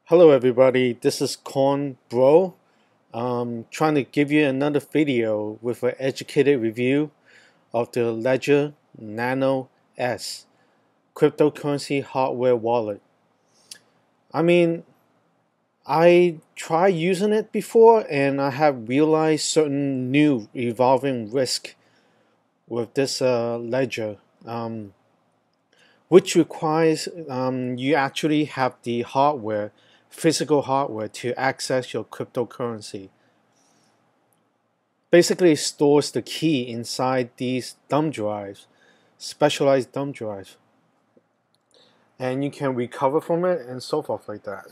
Hello everybody, this is Corn Bro. Trying to give you another video with an educated review of the Ledger Nano S cryptocurrency hardware wallet. I mean, I tried using it before and I have realized certain new evolving risk with this ledger, which requires you actually have the hardware, physical hardware, to access your cryptocurrency. Basically, it stores the key inside these thumb drives, specialized thumb drives, and you can recover from it and so forth like that.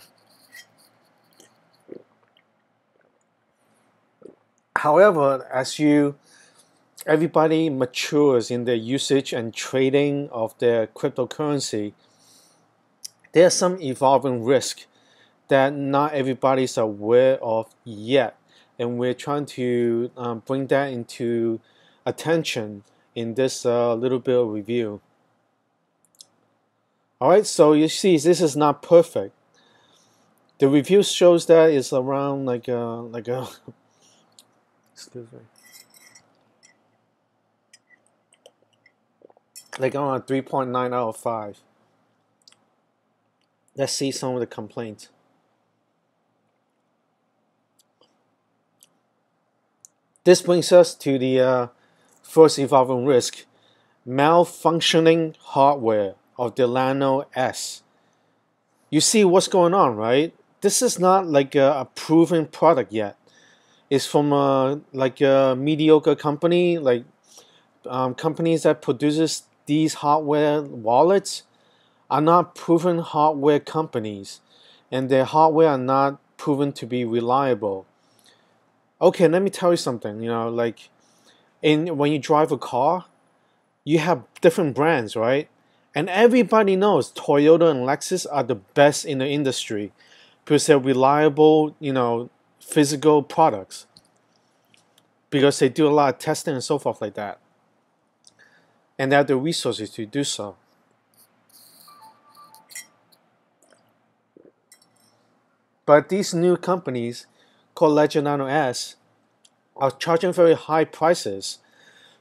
However, everybody matures in their usage and trading of their cryptocurrency, there's some evolving risk that not everybody's aware of yet, and we're trying to bring that into attention in this little bit of review. Alright, so you see this is not perfect. The review shows that it's around like a excuse me, like around 3.9 out of 5. Let's see some of the complaints. This brings us to the first evolving risk: malfunctioning hardware of the Nano S. You see what's going on, right? This is not like a proven product yet. It's from a mediocre company, like companies that produces these hardware wallets are not proven hardware companies, and their hardware are not proven to be reliable. Okay, let me tell you something. Like when you drive a car, you have different brands, right? And everybody knows Toyota and Lexus are the best in the industry because they're reliable, physical products. Because they do a lot of testing and so forth like that. And they have the resources to do so. But these new companies called Ledgar Nano S are charging very high prices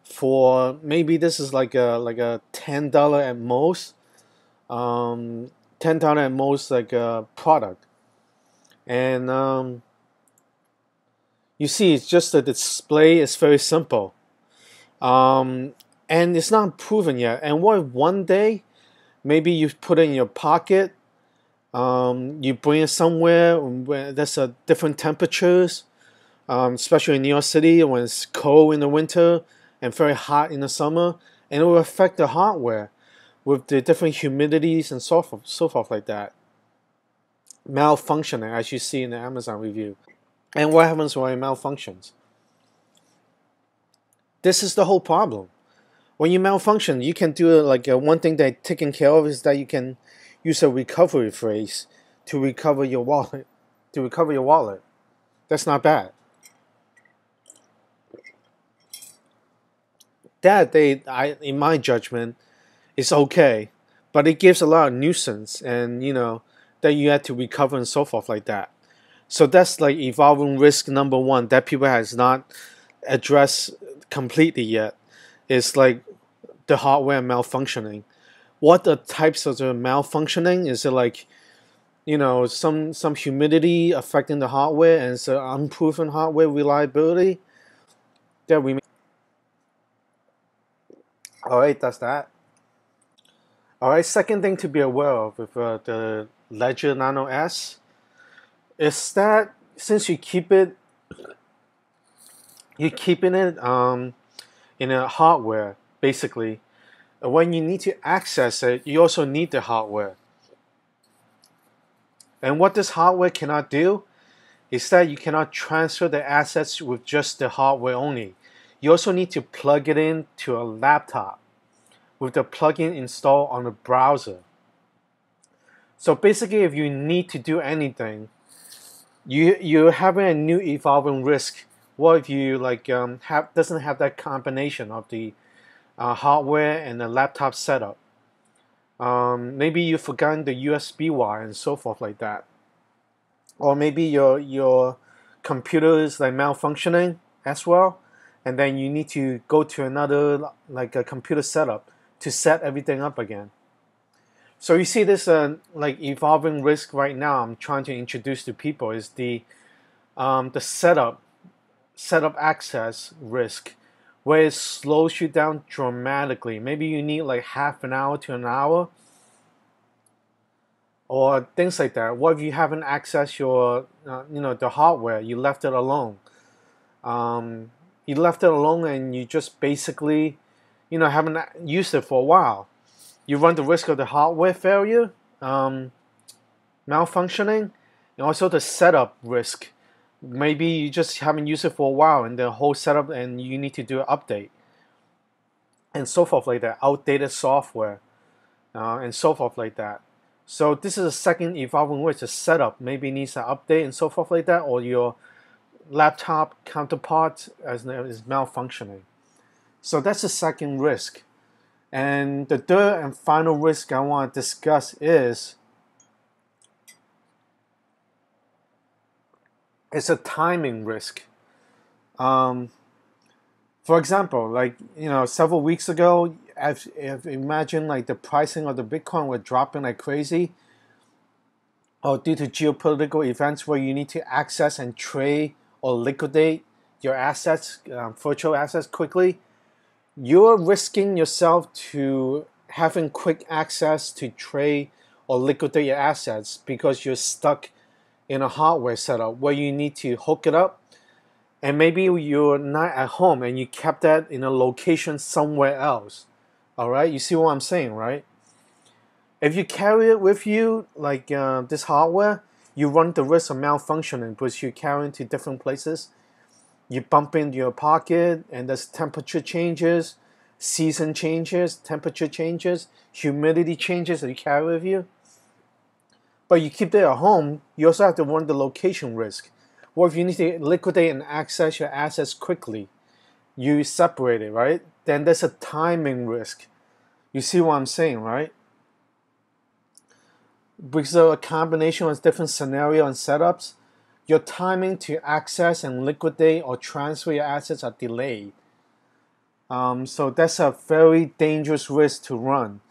for, maybe this is like a $10 at most, $10 at most, like a product. And you see, it's just the display is very simple, and it's not proven yet. And what if one day maybe you put it in your pocket, you bring it somewhere where there's a different temperatures, especially in New York City when it's cold in the winter and very hot in the summer, and it will affect the hardware with the different humidities and so forth like that. Malfunctioning, as you see in the Amazon review. And what happens when it malfunctions? This is the whole problem. When you malfunction, you can do like one thing that taken care of is that you can use a recovery phrase to recover your wallet. That's not bad. That in my judgment, is okay, but it gives a lot of nuisance, and that you have to recover and so forth like that. So that's like evolving risk number one that people has not addressed completely yet. It's like the hardware malfunctioning. What the types of the malfunctioning is? It like some humidity affecting the hardware, and it's an unproven hardware reliability that we. All right, that's that. All right, second thing to be aware of with the Ledger Nano S is that since you're keeping it in a hardware, basically. When you need to access it, you also need the hardware. And what this hardware cannot do is that you cannot transfer the assets with just the hardware only. You also need to plug it in to a laptop with the plugin installed on the browser. So basically, if you need to do anything, you're having a new evolving risk. What if you doesn't have that combination of the hardware and the laptop setup? Maybe you've forgotten the USB wire and so forth like that. or maybe your computer is like malfunctioning as well, and then you need to go to another like a computer setup to set everything up again. So you see this like evolving risk right now. I'm trying to introduce to people is the setup access risk, where it slows you down dramatically. Maybe you need like half an hour to an hour, or things like that. What if you haven't accessed your the hardware? You left it alone. Um, you left it alone, and you just basically haven't used it for a while. You run the risk of the hardware failure, um, malfunctioning, and also the setup risk. Maybe you just haven't used it for a while, and the whole setup, and you need to do an update, and so forth like that. Outdated software, and so forth like that. So this is a second evolving risk. The setup maybe needs an update and so forth like that, or your laptop counterpart is malfunctioning. So that's the second risk. And the third and final risk I want to discuss is it's a timing risk. Um, for example, like several weeks ago, if imagine like the pricing of the Bitcoin were dropping like crazy, or due to geopolitical events where you need to access and trade or liquidate your assets, virtual assets quickly, you're risking yourself to having quick access to trade or liquidate your assets because you're stuck in a hardware setup where you need to hook it up, and maybe you're not at home and you kept that in a location somewhere else. All right, you see what I'm saying, right? If you carry it with you, like this hardware, you run the risk of malfunctioning because you carry it to different places. You bump into your pocket, and there's temperature changes, season changes, temperature changes, humidity changes that you carry with you. But you keep it at home, you also have to run the location risk. Or if you need to liquidate and access your assets quickly, you separate it, right? Then there's a timing risk. You see what I'm saying, right? Because of a combination of different scenario and setups, your timing to access and liquidate or transfer your assets are delayed. So that's a very dangerous risk to run,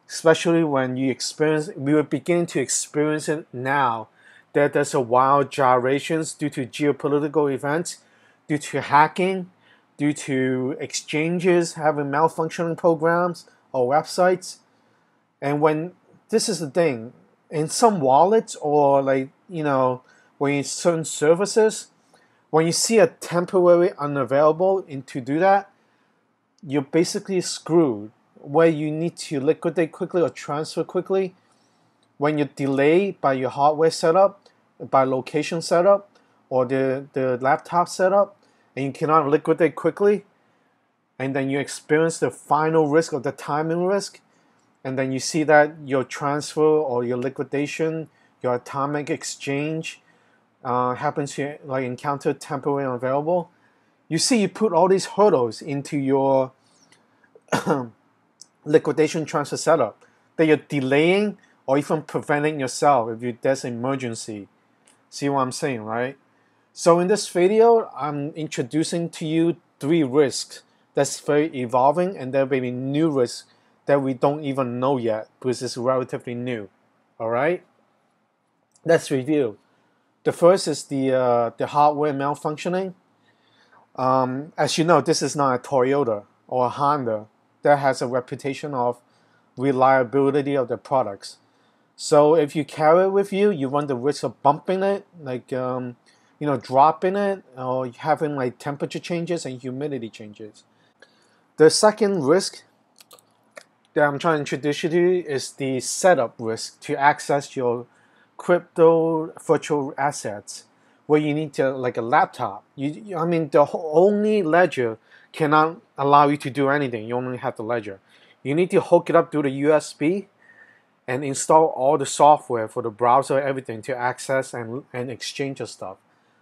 especially when we are beginning to experience it now, that there's a wild gyrations due to geopolitical events, due to hacking, due to exchanges having malfunctioning programs or websites. And when this is the thing, in some wallets or when you certain services, when you see a temporary unavailable to do that, you're basically screwed. Where you need to liquidate quickly or transfer quickly, when you're delayed by your hardware setup, by location setup, or the laptop setup, and you cannot liquidate quickly, and then you experience the final risk of the timing risk, and then you see that your transfer or your liquidation, your atomic exchange happens to encounter temporary unavailable. You see, you put all these hurdles into your liquidation transfer setup that you're delaying or even preventing yourself if there's an emergency. See what I'm saying, right? So in this video, I'm introducing to you 3 risks that's very evolving, and there may be new risks that we don't even know yet because it's relatively new. All right? Let's review. The first is the hardware malfunctioning. As you know, this is not a Toyota or a Honda that has a reputation of reliability of their products. So if you carry it with you, you run the risk of bumping it, dropping it, or having like temperature changes and humidity changes. The second risk that I'm trying to introduce you to is the setup risk to access your crypto virtual assets, where you need to like a laptop. The only ledger cannot allow you to do anything. You only have the ledger. You need to hook it up through the USB and install all the software for the browser, everything to access and exchange your stuff.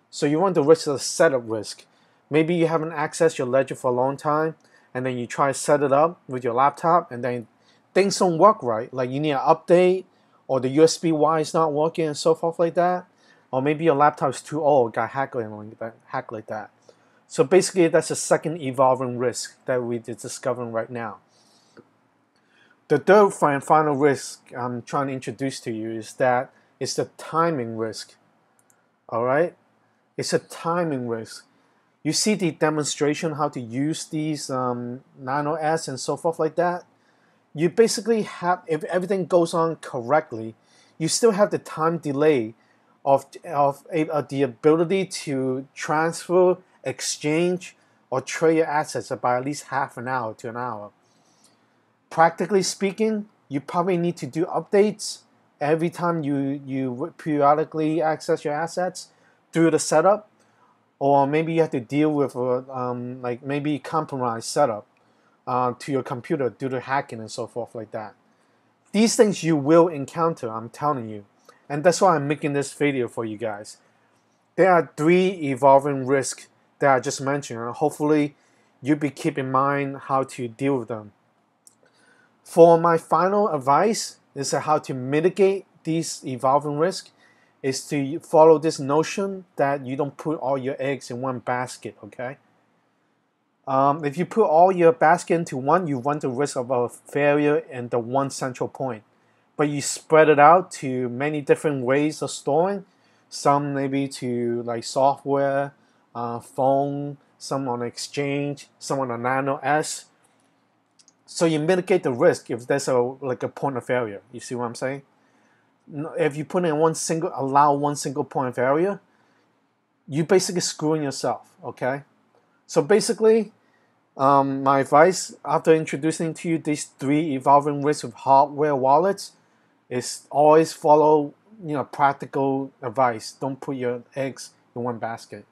So you want the risk of the setup risk. Maybe you haven't accessed your ledger for a long time, and then you try to set it up with your laptop, and then things don't work right. Like you need an update, or the USB wire is not working, and so forth like that. or maybe your laptop is too old, got hacked like that. So basically, that's the second evolving risk that we're discovering right now. The third and final risk I'm trying to introduce to you is that it's the timing risk. All right, it's a timing risk. You see the demonstration how to use these Nano S and so forth like that. You basically have, if everything goes on correctly, you still have the time delay of the ability to transfer, exchange, or trade your assets by at least half an hour to an hour. Practically speaking, you probably need to do updates every time you periodically access your assets through the setup, or maybe you have to deal with like maybe compromised setup to your computer due to hacking and so forth like that. These things you will encounter, I'm telling you. And that's why I'm making this video for you guys. There are 3 evolving risks that I just mentioned, and hopefully you'll be keeping in mind how to deal with them. For my final advice is how to mitigate these evolving risks is to follow this notion that you don't put all your eggs in one basket, okay? If you put all your basket into one, you run the risk of a failure in the one central point. But you spread it out to many different ways of storing. Some maybe to like software, phone, some on exchange, some on a Nano S. So you mitigate the risk if there's a point of failure. You see what I'm saying? If you put in allow one single point of failure, you basically screwing yourself, okay? So basically, my advice after introducing to you these 3 evolving risks of hardware wallets is always follow, practical advice. Don't put your eggs in one basket.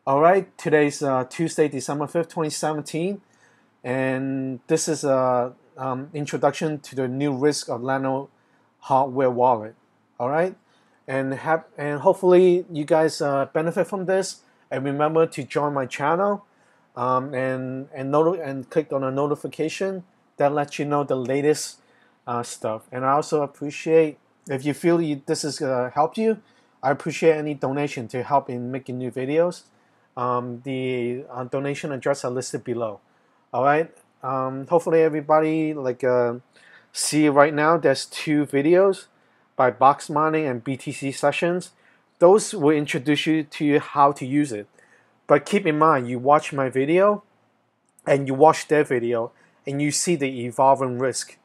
All right, today's Tuesday, December 5th, 2017, and this is a introduction to the new risk of Nano hardware wallet. All right, and hopefully you guys benefit from this. And remember to join my channel, and click on a notification that lets you know the latest stuff. And I also appreciate if you feel this is help you. I appreciate any donation to help in making new videos. The donation address are listed below. All right. Hopefully everybody see right now there's 2 videos by Box Mining and BTC Sessions. Those will introduce you to how to use it. But keep in mind, you watch my video and you watch their video and you see the evolving risk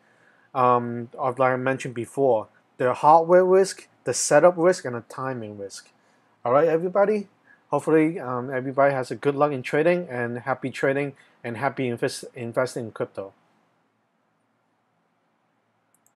of, like I mentioned before, the hardware risk, the setup risk, and the timing risk. All right, everybody. Hopefully everybody has a good luck in trading and happy trading and happy investing in crypto.